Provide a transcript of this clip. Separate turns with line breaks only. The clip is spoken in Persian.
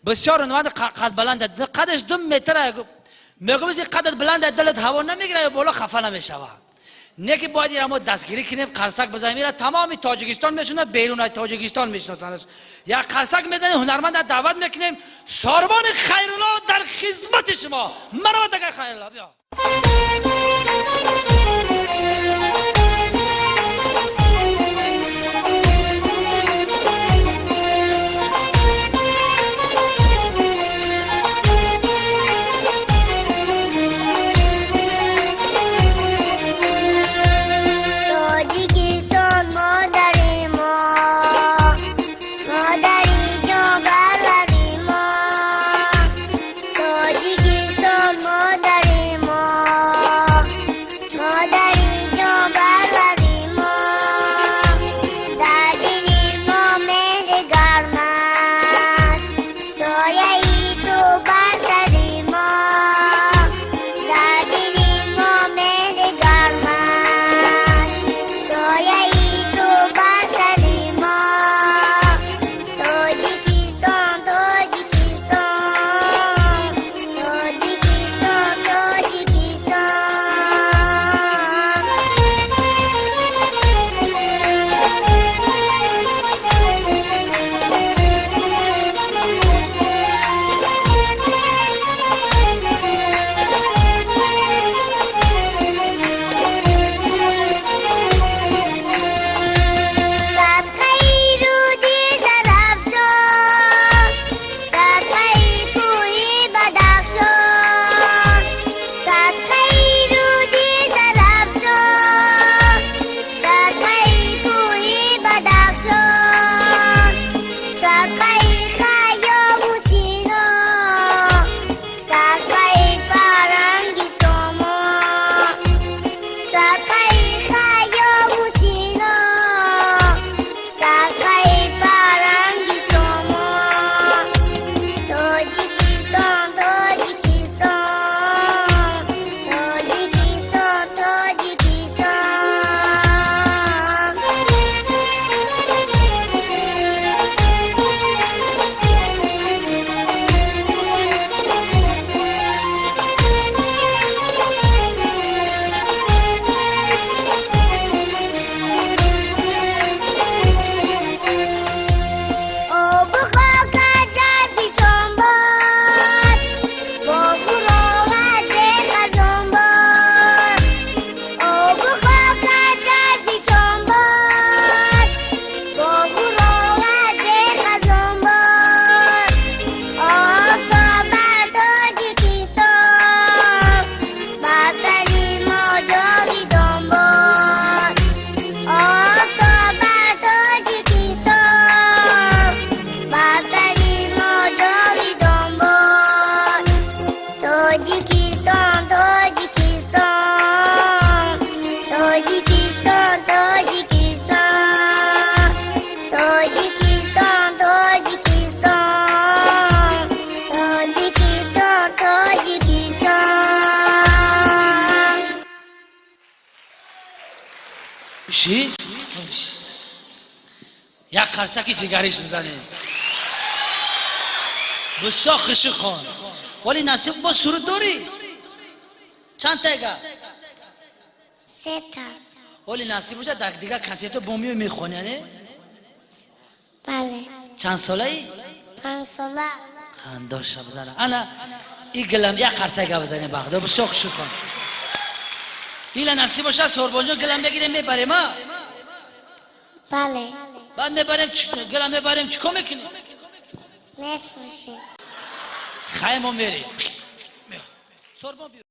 بسیار اونواد قد بلنده، قدش 2 متره. میگم این قدت بلنده، دلت هوا نمیگیره یا بالا خفه نمیشه. نه که باید این ما دستگیری کنیم، قرصک بزنیم. میره تمامی تاجیکستان میشونه، بیرون از تاجیکستان میشناسنش. یا قرصک میزنیم، هنرمند دعوت میکنیم. ساربان خیرالله در خدمت شما. مرحبا دیگه خیرالله بیا. چی؟ یک خرسکی جگرش بزنید بسیار خشی خان ولی نصیب با سرود داری؟ چند تایگه؟
3 تا
ولی نصیب باشه دیگه کنسرت بومیو میخونی نه؟
بله
چند ساله ای؟
5 ساله
خانداش بزنه انا این گلم یک خرسک بزنه بغدا بسیار خشی خان ایلا نصیب باشه سربانجا گلم بگیریم میبریم ها؟
بله
بعد میبریم گلم میبریم چیکار میکنیم؟
میفروشیم
خیمو میریم سربان بیا